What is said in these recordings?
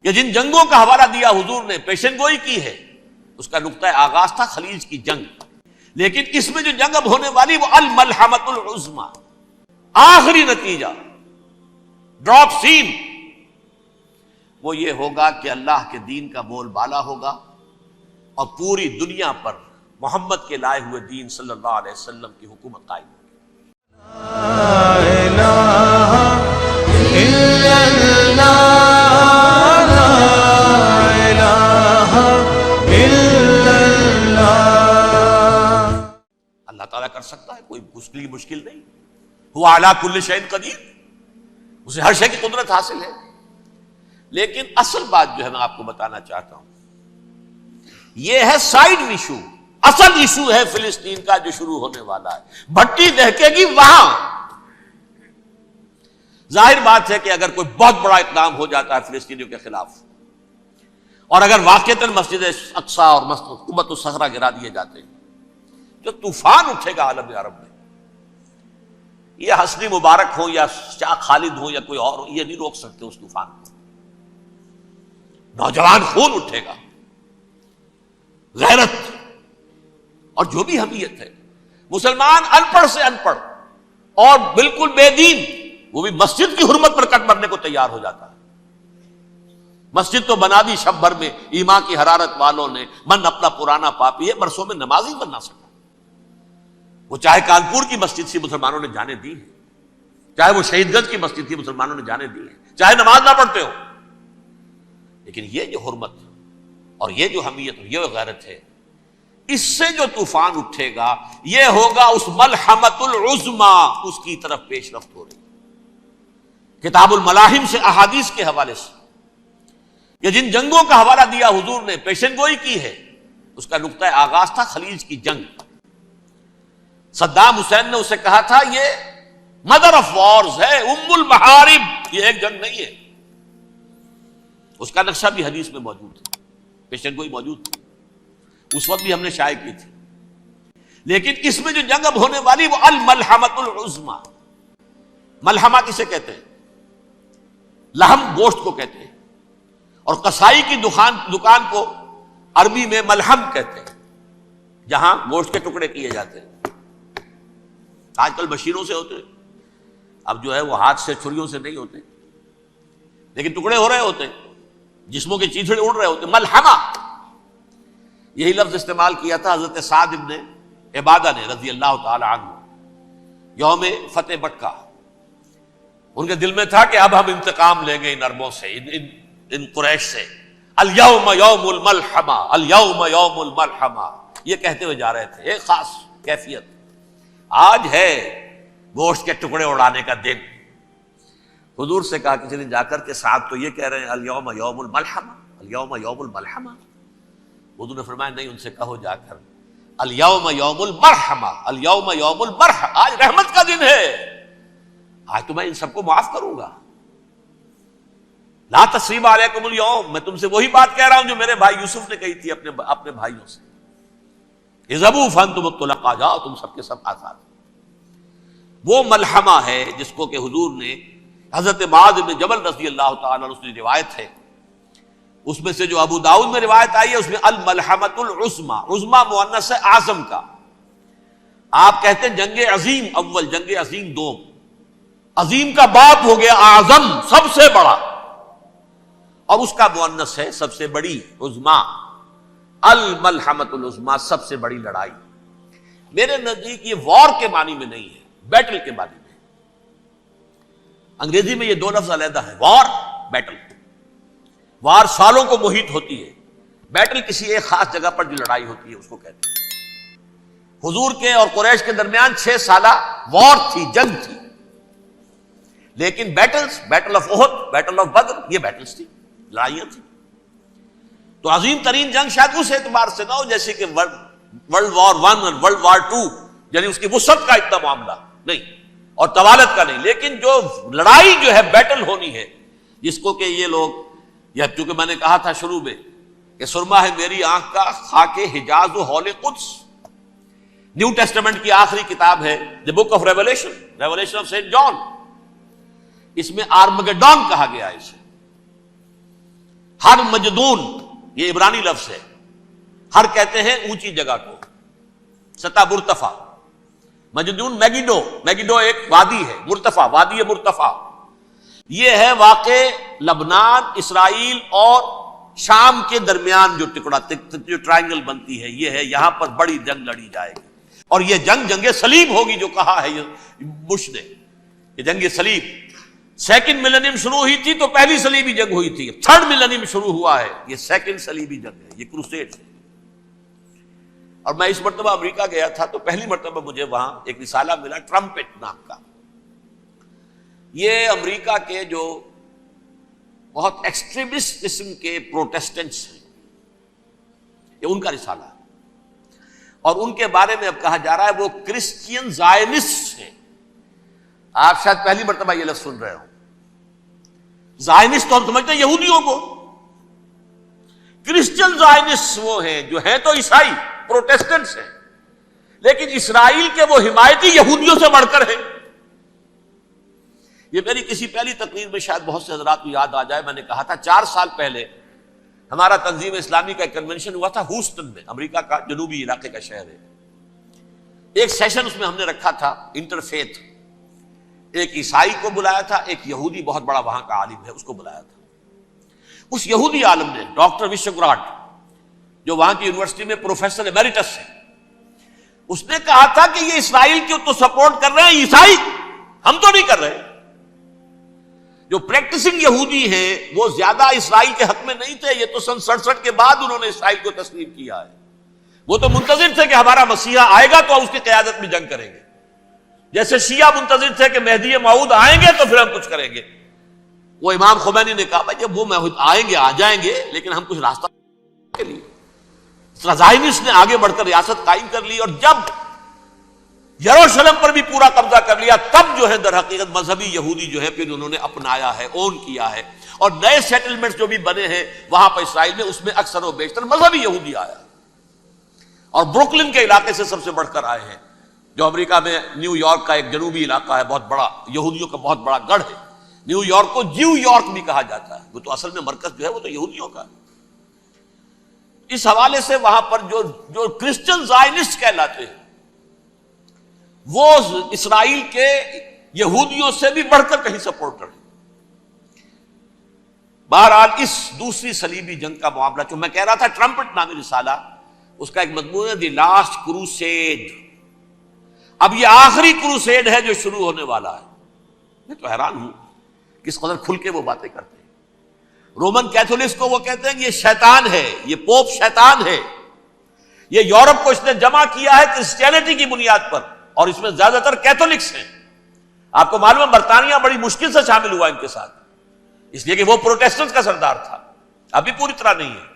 کہ جن جنگوں کا حوالہ دیا حضور نے، پیشن گوئی کی ہے، اس کا نقطہ آغاز تھا خلیج کی جنگ، لیکن اس میں جو جنگ اب ہونے والی وہ الملحمۃ العظمی، آخری نتیجہ، ڈراپ سین، وہ یہ ہوگا کہ اللہ کے دین کا بول بالا ہوگا اور پوری دنیا پر محمد کے لائے ہوئے دین صلی اللہ علیہ وسلم کی حکومت قائم ہوگی۔ لا الہ الا اللہ، لا الہ الا اللہ۔ اللہ تعالیٰ کر سکتا ہے، کوئی مشکل نہیں، ہوا علی کل شیء قدیر، اسے ہر شے کی قدرت حاصل ہے۔ لیکن اصل بات جو ہے میں آپ کو بتانا چاہتا ہوں، یہ ہے سائیڈ ایشو، اصل ایشو ہے فلسطین کا جو شروع ہونے والا ہے، بھٹی دہکے گی وہاں۔ ظاہر بات ہے کہ اگر کوئی بہت بڑا اقدام ہو جاتا ہے فلسطینیوں کے خلاف، اور اگر واقعتاً مسجد اقصی اور قبۃ الصخرہ گرا دیے جاتے ہیں، جو طوفان اٹھے گا عالم عرب میں، یہ حسنی مبارک ہو یا شاہ خالد ہو یا کوئی اور ہو، یہ نہیں روک سکتے اس طوفان کو۔ نوجوان خون اٹھے گا، غیرت اور جو بھی حمیت ہے، مسلمان ان پڑھ سے ان پڑھ اور بالکل بے دین، وہ بھی مسجد کی حرمت پر کٹ مرنے کو تیار ہو جاتا ہے۔ مسجد تو بنا دی شب بھر میں ایمان کی حرارت والوں نے، من اپنا پرانا پاپی ہے، برسوں میں نماز ہی بن نہ سکا۔ وہ چاہے کانپور کی مسجد سے مسلمانوں نے جانے دی ہے، چاہے وہ شہید گنج کی مسجد تھی مسلمانوں نے جانے دی ہے، چاہے نماز نہ پڑھتے ہو، لیکن یہ جو حرمت اور یہ جو حمیت اور یہ غیرت ہے، اس سے جو طوفان اٹھے گا یہ ہوگا اس ملحمۃ العظمی، اس کی طرف پیش رفت ہو رہی ہے۔ کتاب الملاحم سے احادیث کے حوالے سے کہ جن جنگوں کا حوالہ دیا حضور نے، پیشن گوئی کی ہے، اس کا نقطہ آغاز تھا خلیج کی جنگ۔ صدام حسین نے اسے کہا تھا یہ مدر آف وارز ہے، ام المحارب، یہ ایک جنگ نہیں ہے۔ اس کا نقشہ بھی حدیث میں موجود ہے، پیشن گوئی موجود تھی، اس وقت بھی ہم نے شائع کی تھی۔ لیکن اس میں جو جنگ اب ہونے والی وہ الملحمۃ العظمی۔ ملحمہ کسے کہتے ہیں؟ لحم گوشت کو کہتے ہیں، اور قصائی کی دکان کو عربی میں ملحم کہتے ہیں، جہاں گوشت کے ٹکڑے کیے جاتے ہیں۔ آج کل مشینوں سے ہوتے ہیں، اب جو ہے وہ ہاتھ سے چھریوں سے نہیں ہوتے، لیکن ٹکڑے ہو رہے ہوتے ہیں، جسموں کے چیتھڑے اڑ رہے ہوتے ہیں۔ ملحمہ، یہی لفظ استعمال کیا تھا حضرت سعد ابن عبادہ نے رضی اللہ تعالی عنہ یوم فتح مکہ۔ ان کے دل میں تھا کہ اب ہم انتقام لیں گے ان عربوں سے، ان قریش سے۔ الیوم یوم الملحمہ، الیوم یوم الملحمہ، یہ کہتے ہوئے جا رہے تھے، ایک خاص کیفیت۔ آج ہے گوشت کے ٹکڑے اڑانے کا دن۔ حضور سے کہا کسی نے جا کر کے سعد تو یہ کہہ رہے ہیں الیوم یوم الملحمہ، الیوم یوم الملحمہ۔ حضور نے فرمایا نہیں، ان سے کہو جا کر الیوم یوم المرحمہ، الیوم یوم المرحمہ، آج رحمت کا دن ہے، آج تو میں ان سب کو معاف کروں گا۔ لا تثریب علیکم اليوم، میں تم سے وہی بات کہہ رہا ہوں جو میرے بھائی یوسف نے کہی تھی اپنے بھائیوں سے، اذهبوا فانتم الطلقاء، جاؤ تم سب کے سب آزاد۔ وہ ملحمہ ہے جس کو کہ حضور نے حضرت معاذ بن جبل رضی اللہ تعالیٰ عنہ سے روایت ہے، اس میں سے جو ابو داؤد میں روایت آئی ہے اس میں الملحمۃ العظمی، عظمی مؤنث ہے اعظم کا۔ آپ کہتے ہیں جنگ عظیم اول، جنگ عظیم دوم، عظیم کا باپ ہو گیا اعظم، سب سے بڑا، اور اس کا مؤنث ہے سب سے بڑی، عظمی، الملحمۃ العظمی، سب سے بڑی لڑائی۔ میرے نزدیک یہ وار کے معنی میں نہیں ہے، بیٹل کے معنی میں۔ انگریزی میں یہ دو لفظ علیحدہ ہیں، وار، بیٹل۔ وار سالوں کو محیط ہوتی ہے، بیٹل کسی ایک خاص جگہ پر جو لڑائی ہوتی ہے اس کو کہتے ہیں۔ حضور کے اور قریش کے درمیان 6 سالہ وار تھی، جنگ تھی، لیکن battles, battle of Uhud, battle of Badr, یہ بیٹلز تھی، لڑائیاں تھیں۔ تو عظیم ترین جنگ شاید اس اعتبار سے نہ ہو جیسے کہ ورلڈ وار 1 اور ورلڈ وار 2، یعنی اس کی وسعت کا اتنا معاملہ نہیں اور طوالت کا نہیں، لیکن جو لڑائی جو ہے بیٹل ہونی ہے، جس کو کہ یہ لوگ، یا چونکہ میں نے کہا تھا شروع میں کہ سرما ہے میری آنکھ کا خاک حجاز و ہول قدس، نیو ٹیسٹمنٹ کی آخری کتاب ہے the book of Revelation, Revelation of Saint John, اس میں آرمگیڈون کہا گیا ہے اسے۔ ہر مجدون، یہ عبرانی لفظ ہے، ہر کہتے ہیں اونچی جگہ کو، سطح مرتفع، مجدون میگیڈو ایک وادی ہے، مرتفع، وادی مرتفع، یہ ہے واقع لبنان، اسرائیل اور شام کے درمیان جو ٹکڑا، جو ٹرائنگل بنتی ہے، یہ ہے، یہاں پر بڑی جنگ لڑی جائے گی، اور یہ جنگ صلیب ہوگی، جو کہا ہے یہ بش نے، یہ جنگ صلیب۔ سیکنڈ ملینیم شروع ہوئی تھی تو پہلی صلیبی جنگ ہوئی تھی، تھرڈ ملینیم شروع ہوا ہے، یہ سیکنڈ صلیبی جنگ ہے، یہ کروسیڈ ہے۔ اور میں اس مرتبہ امریکہ گیا تھا تو پہلی مرتبہ مجھے وہاں ایک رسالہ ملا ٹرمپٹ نام کا، یہ امریکہ کے جو بہت ایکسٹریمسٹ قسم کے پروٹیسٹنٹس ہیں، یہ ان کا رسالہ ہے، اور ان کے بارے میں اب کہا جا رہا ہے وہ کرسچین زائنسٹ ہیں۔ آپ شاید پہلی مرتبہ یہ لفظ سن رہے ہو، زائنسٹ تو ہم سمجھتے ہیں یہودیوں کو، کرسچین زائنسٹ وہ ہیں جو ہیں تو عیسائی پروٹیسٹنٹس ہیں، لیکن اسرائیل کے وہ حمایتی یہودیوں سے بڑھ کر ہیں۔ یہ میری کسی پہلی تقریر میں شاید بہت سے حضرات کو یاد آ جائے، میں نے کہا تھا 4 سال پہلے ہمارا تنظیم اسلامی کا ایک کنونشن ہوا تھا ہوسٹن میں، امریکہ کا جنوبی علاقے کا شہر ہے۔ ایک سیشن اس میں ہم نے رکھا تھا انٹرفیتھ، ایک عیسائی کو بلایا تھا، ایک یہودی بہت بڑا وہاں کا عالم ہے اس کو بلایا تھا۔ اس یہودی عالم نے ڈاکٹر وشوگراڈ، جو وہاں کی یونیورسٹی میں پروفیسر ایمیریٹس ہے، اس نے کہا تھا کہ یہ اسرائیل کی تو سپورٹ کر رہے ہیں عیسائی، ہم تو نہیں کر رہے۔ جو پریکٹسنگ یہودی ہیں وہ زیادہ اسرائیل کے حق میں نہیں تھے، یہ تو سن 67 کے بعد انہوں نے اسرائیل کو تسلیم کیا ہے، وہ تو منتظر تھے کہ ہمارا مسیحا آئے گا تو اس کی قیادت میں جنگ کریں گے، جیسے شیعہ منتظر تھے کہ مہدی موعود آئیں گے تو پھر ہم کچھ کریں گے۔ وہ امام خمینی نے کہا بھائی جب وہ آئیں گے آ جائیں گے، لیکن ہم کچھ راستہ کے لیے۔ زائنسٹ نے آگے بڑھ کر ریاست قائم کر لی، اور جب یروشلم پر بھی پورا قبضہ کر لیا، تب جو ہے در حقیقت مذہبی یہودی جو ہے پھر انہوں نے اپنایا ہے، اون کیا ہے، اور نئے سیٹلمنٹس جو بھی بنے ہیں وہاں پر اسرائیل میں، اس میں اکثر و بیشتر مذہبی یہودی آیا، اور بروکلن کے علاقے سے سب سے بڑھ کر آئے ہیں، جو امریکہ میں نیو یارک کا ایک جنوبی علاقہ ہے، بہت بڑا یہودیوں کا بہت بڑا گڑھ ہے۔ نیو یارک کو جیو یارک بھی کہا جاتا ہے، وہ تو اصل میں مرکز جو ہے وہ تو یہودیوں کا ہے۔ اس حوالے سے وہاں پر جو کرسچن زائنسٹ کہلاتے ہیں وہ اسرائیل کے یہودیوں سے بھی بڑھ کر کہیں سپورٹ کریں۔ بہرحال اس دوسری صلیبی جنگ کا معاملہ جو میں کہہ رہا تھا، ٹرمپٹ نامی رسالہ، اس کا ایک مضمون ہے دی لاسٹ کروسیڈ۔ اب یہ آخری کروسیڈ ہے جو شروع ہونے والا ہے۔ میں تو حیران ہوں کس قدر کھل کے وہ باتیں کرتے ہیں۔ رومن کیتھولکس کو وہ کہتے ہیں کہ یہ شیطان ہے، یہ پوپ شیطان ہے، یہ یورپ کو اس نے جمع کیا ہے کرسچینٹی کی بنیاد پر، اور اس میں زیادہ تر کیتھولکس ہیں۔ آپ کو معلوم ہے برطانیہ بڑی مشکل سے شامل ہوا ان کے ساتھ، اس لیے کہ وہ پروٹیسٹنٹ کا سردار تھا، ابھی پوری طرح نہیں ہے۔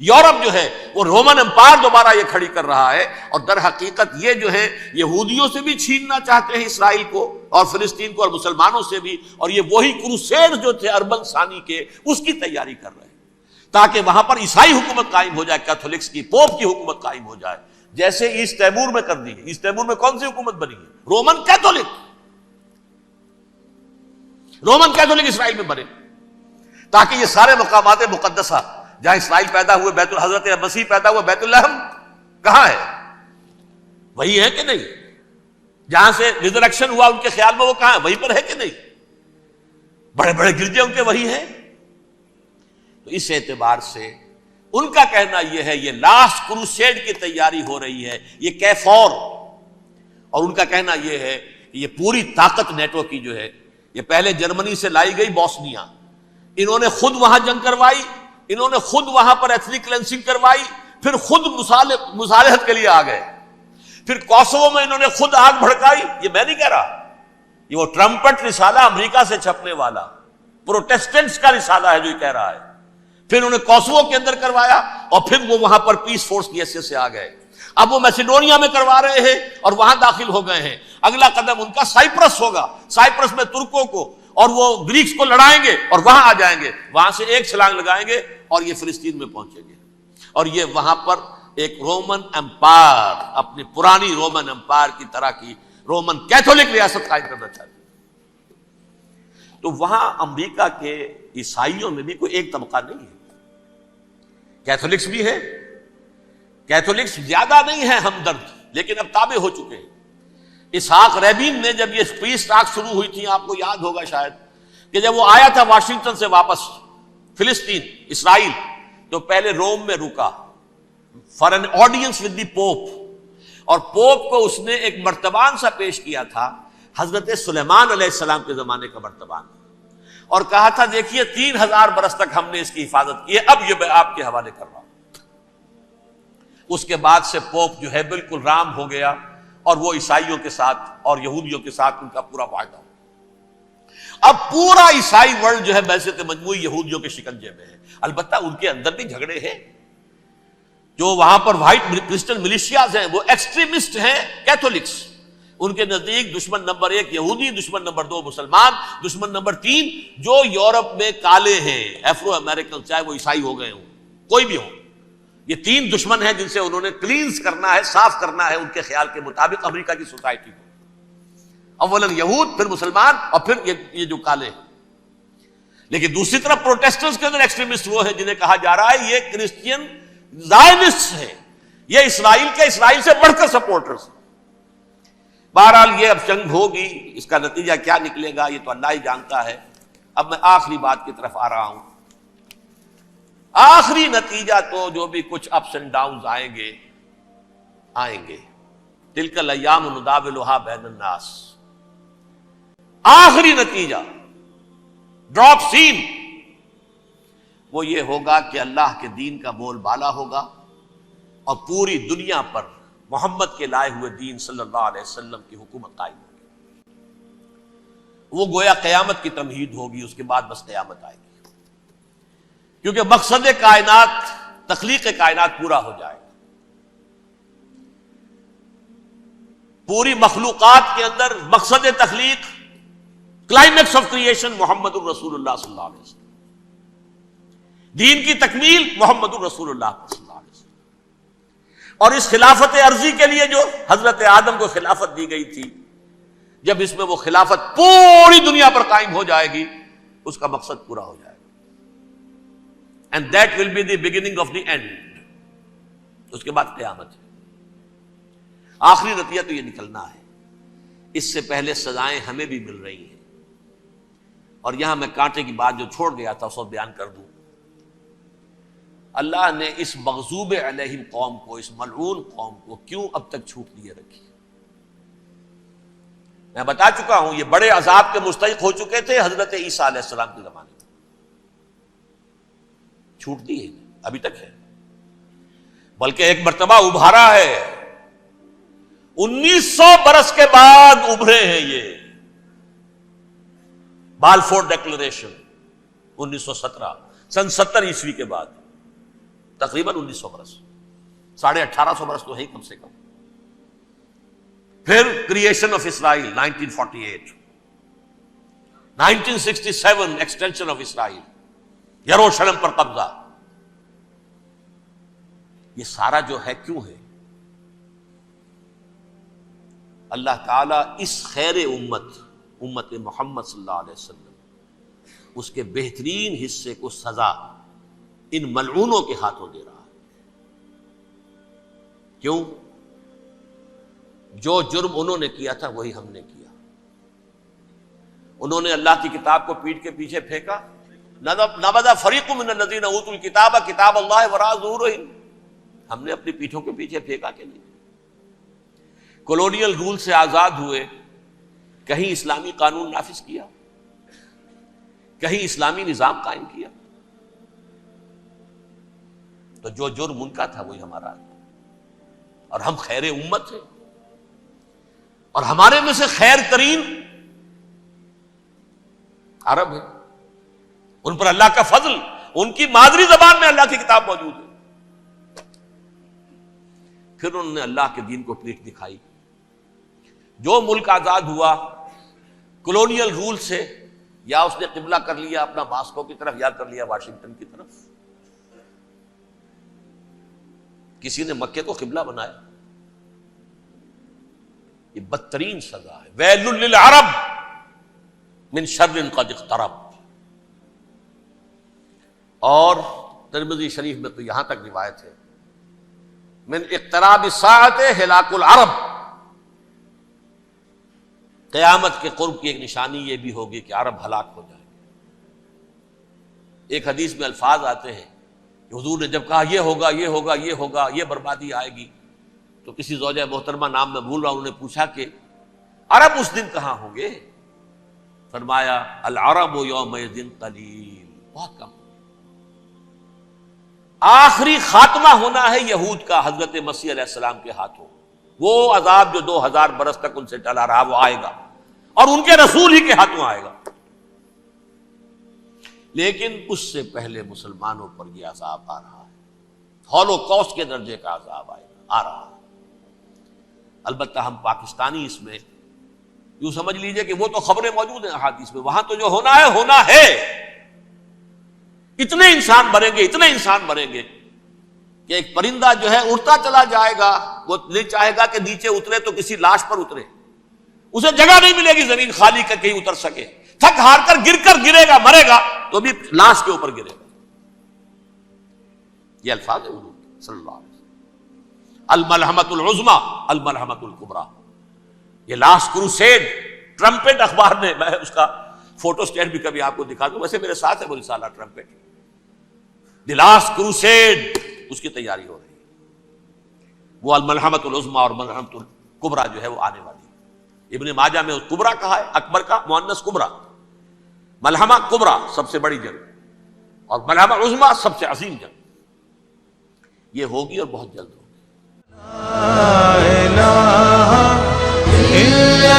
یورپ جو ہے وہ رومن امپائر دوبارہ یہ کھڑی کر رہا ہے، اور در حقیقت یہ جو ہے یہودیوں سے بھی چھیننا چاہتے ہیں اسرائیل کو اور فلسطین کو، اور مسلمانوں سے بھی، اور یہ وہی کروسیڈ جو تھے اربن ثانی کے، اس کی تیاری کر رہے ہیں تاکہ وہاں پر عیسائی حکومت قائم ہو جائے، کیتھولکس کی، پوپ کی حکومت قائم ہو جائے، جیسے ایسٹ تیمور میں کر دی ہے۔ ایسٹ تیمور میں کون سی حکومت بنی ہے؟ رومن کیتھولک، رومن کیتھولک اسرائیل میں بنے، تاکہ یہ سارے مقامات مقدسہ جہاں اسرائیل پیدا ہوئے، بیت حضرت مسیح پیدا ہوا، بیت الحم کہاں ہے؟ وہی ہے کہ نہیں؟ جہاں سے ریزریکشن ہوا ان کے خیال میں وہ کہاں ہے؟ وہیں پر ہے کہ نہیں؟ بڑے بڑے گرجے ان کے وہی ہیں۔ تو اس اعتبار سے ان کا کہنا یہ ہے یہ لاسٹ کروسیڈ کی تیاری ہو رہی ہے، یہ کیفور، اور ان کا کہنا یہ ہے کہ یہ پوری طاقت نیٹو کی جو ہے، یہ پہلے جرمنی سے لائی گئی بوسنیا، انہوں نے خود وہاں جنگ کروائی، انہوں نے خود وہاں پر ایتھنک کلینسنگ کروائی، پھر خود مصالحت کے لیے آ گئے، پھر کوسوو میں انہوں نے خود آگ بھڑکائی۔ یہ میں نہیں کہہ رہا، یہ وہ ٹرمپٹ رسالہ امریکہ سے چھپنے والا پروٹیسٹنٹس کا رسالہ ہے جو یہ کہہ رہا ہے۔ پھر انہوں نے کوسوو کے اندر کروایا، اور پھر وہ وہاں پر پیس فورس کی حیثیت سے آ گئے۔ اب وہ میسیڈونیا میں کروا رہے ہیں اور وہاں داخل ہو گئے ہیں۔ اگلا قدم ان کا سائپرس ہوگا، سائپرس میں ترکوں کو اور وہ گریکس کو لڑائیں گے اور وہاں آ جائیں گے، وہاں سے ایک چھلانگ لگائیں گے اور یہ فلسطین میں پہنچیں گے، اور یہ وہاں پر ایک رومن امپائر، اپنی پرانی رومن امپائر کی طرح کی رومن کیتھولک ریاست قائم کرنا چاہتے ہیں۔ تو وہاں امریکہ کے عیسائیوں میں بھی کوئی ایک طبقہ نہیں ہے، کیتھولکس بھی ہے، کیتھولکس زیادہ نہیں ہے ہمدرد، لیکن اب تابع ہو چکے ہیں۔ اسحاق ریبین نے جب یہ پیس ٹاک شروع ہوئی تھی، آپ کو یاد ہوگا شاید، کہ جب وہ آیا تھا واشنگٹن سے واپس فلسطین اسرائیل، تو پہلے روم میں رکا for an audience with the Pope, اور پوپ کو اس نے ایک مرتبان سا پیش کیا تھا، حضرت سلیمان علیہ السلام کے زمانے کا مرتبان، اور کہا تھا دیکھیے 3000 برس تک ہم نے اس کی حفاظت کی ہے، اب یہ میں آپ کے حوالے کر رہا ہوں۔ اس کے بعد سے پوپ جو ہے بالکل رام ہو گیا، اور وہ عیسائیوں کے ساتھ اور یہودیوں کے ساتھ ان کا پورا معاہدہ ہو۔ اب پورا عیسائی ورلڈ جو ہے بعثت مجموعی یہودیوں کے شکنجے میں ہے۔ البتہ ان کے اندر بھی جھگڑے ہیں، جو وہاں پر وائٹ کرسچن ملیشیاز ہیں وہ ایکسٹریمسٹ ہیں کیتھولکس، ان کے نزدیک دشمن نمبر 1 یہودی، دشمن نمبر 2 مسلمان، دشمن نمبر 3 جو یورپ میں کالے ہیں، ایفرو امریکن، چاہے وہ عیسائی ہو گئے ہوں، کوئی بھی ہو، یہ 3 دشمن ہیں جن سے انہوں نے کلینز کرنا ہے، صاف کرنا ہے ان کے خیال کے مطابق امریکہ کی سوسائٹی کو، اولاً یہود، پھر مسلمان، اور پھر یہ جو کالے ہیں۔ لیکن دوسری طرف پروٹیسٹنٹس کے اندر ایکسٹریمسٹ وہ ہیں جنہیں کہا جا رہا ہے یہ کرسچین زائنسٹ ہیں، یہ اسرائیل کے اسرائیل سے بڑھ کر سپورٹرز ہیں۔ بہرحال یہ اب جنگ ہوگی، اس کا نتیجہ کیا نکلے گا یہ تو اللہ ہی جانتا ہے۔ اب میں آخری بات کی طرف آ رہا ہوں۔ آخری نتیجہ تو جو بھی کچھ اپس اینڈ ڈاؤنز آئیں گے، تلک الایام نداولھا بین الناس، آخری نتیجہ ڈراپ سین وہ یہ ہوگا کہ اللہ کے دین کا بول بالا ہوگا، اور پوری دنیا پر محمد کے لائے ہوئے دین صلی اللہ علیہ وسلم کی حکومت قائم ہوگی۔ وہ گویا قیامت کی تمہید ہوگی، اس کے بعد بس قیامت آئے گی، کیونکہ مقصد کائنات، تخلیق کائنات پورا ہو جائے گا۔ پوری مخلوقات کے اندر مقصد تخلیق، کلائمیکس آف کریشن محمد الرسول اللہ صلی اللہ علیہ وسلم، دین کی تکمیل محمد الرسول اللہ صلی اللہ علیہ وسلم۔ اور اس خلافت عرضی کے لیے جو حضرت آدم کو خلافت دی گئی تھی، جب اس میں وہ خلافت پوری دنیا پر قائم ہو جائے گی، اس کا مقصد پورا ہو جائے گا، and that will be the beginning of the end. اس کے بعد قیامت ہے۔ آخری نتیجہ تو یہ نکلنا ہے۔ اس سے پہلے سزائیں ہمیں بھی مل رہی ہیں، اور یہاں میں کانٹے کی بات جو چھوڑ گیا تھا اس کو بیان کر دوں۔ اللہ نے اس مغضوب علیہم قوم کو، اس ملعون قوم کو کیوں اب تک چھوٹ دیے رکھی؟ میں بتا چکا ہوں یہ بڑے عذاب کے مستحق ہو چکے تھے حضرت عیسیٰ علیہ السلام کے زمانے میں، چھوٹ دی ہے، ابھی تک ہے، بلکہ ایک مرتبہ ابھارا ہے، 1900 برس کے بعد ابھرے ہیں یہ، بالفور ڈیکلریشن 1917، سن 70 عیسوی کے بعد، تقریباً 1900 برس، 1850 برس تو ہے کم سے کم۔ پھر creation of Israel 1948، 1967 extension of Israel, یروشلم پر قبضہ۔ یہ سارا جو ہے کیوں ہے؟ اللہ تعالیٰ اس خیر امت محمد صلی اللہ علیہ وسلم، اس کے بہترین حصے کو سزا ان ملعونوں کے ہاتھوں دے رہا ہے۔ کیوں؟ جو جرم انہوں نے کیا تھا وہی ہم نے کیا۔ انہوں نے اللہ کی کتاب کو پیٹھ کے پیچھے پھینکا، نبذ فریق من الذین اوتوا الکتاب کتاب اللہ وراء ظہورہم، ہم نے اپنی پیٹھوں کے پیچھے پھینکا کہ نہیں؟ کولونیل رول سے آزاد ہوئے، کہیں اسلامی قانون نافذ کیا، کہیں اسلامی نظام قائم کیا؟ تو جو جرم ان کا تھا وہی ہمارا ہے، اور ہم خیر امت ہیں، اور ہمارے میں سے خیر ترین عرب ہے، ان پر اللہ کا فضل، ان کی مادری زبان میں اللہ کی کتاب موجود ہے۔ پھر انہوں نے اللہ کے دین کو پیٹھ دکھائی۔ جو ملک آزاد ہوا کولونیل رول سے، یا اس نے قبلہ کر لیا اپنا ماسکو کی طرف، یا کر لیا واشنگٹن کی طرف، کسی نے مکے کو قبلہ بنایا، یہ بدترین سزا ہے۔ ویل للعرب من شر قد اقترب۔ اور ترمذی شریف میں تو یہاں تک روایت ہے من اقتراب الساعۃ ہلاک العرب، قیامت کے قرب کی ایک نشانی یہ بھی ہوگی کہ عرب ہلاک ہو جائیں گے۔ ایک حدیث میں الفاظ آتے ہیں کہ حضور نے جب کہا یہ ہوگا یہ ہوگا یہ ہوگا یہ بربادی آئے گی، تو کسی زوجہ محترمہ نام میں بھول رہا ہوں، انہوں نے پوچھا کہ عرب اس دن کہاں ہوں گے؟ فرمایا العرب یومئذ قلیل، بہت کم۔ آخری خاتمہ ہونا ہے یہود کا حضرت مسیح علیہ السلام کے ہاتھوں، وہ عذاب جو 2000 برس تک ان سے ٹلا رہا وہ آئے گا، اور ان کے رسول ہی کے ہاتھوں آئے گا۔ لیکن اس سے پہلے مسلمانوں پر یہ عذاب آ رہا ہے، ہولوکاسٹ کے درجے کا عذاب آ رہا ہے۔ البتہ ہم پاکستانی اس میں یوں سمجھ لیجئے کہ وہ تو خبریں موجود ہیں احادیث میں، وہاں تو جو ہونا ہے، اتنے انسان مریں گے، اتنے انسان مریں گے کہ ایک پرندہ جو ہے اڑتا چلا جائے گا، وہ نہیں چاہے گا کہ نیچے اترے تو کسی لاش پر اترے، اسے جگہ نہیں ملے گی زمین خالی کر کہیں اتر سکے، تھک ہار کر گرے گا، مرے گا تو بھی لاش کے اوپر گرے گا۔ یہ الفاظ ہے حضور صلی اللہ علیہ وسلم، الملحمۃ العظمی الملحمۃ الکبریٰ، یہ لاسٹ کروسیڈ، ٹرمپٹ اخبار نے، میں اس کا فوٹو اسٹیٹ بھی کبھی آپ کو دکھا دوں، ویسے میرے ساتھ ہے وہ رسالہ ٹرمپٹ، دی لاسٹ کروسیڈ، اس کی تیاری ہو رہی ہے۔ وہ الملحمۃ العظمی اور ملحمۃ الکبریٰ جو ہے وہ آنے والی ہے۔ ابن ماجہ میں کبریٰ کہا ہے، اکبر کا مؤنث کبریٰ، ملحمہ کبریٰ سب سے بڑی جنگ، اور ملحمہ عظمی سب سے عظیم جنگ، یہ ہوگی اور بہت جلد ہوگی۔ لا الہ الا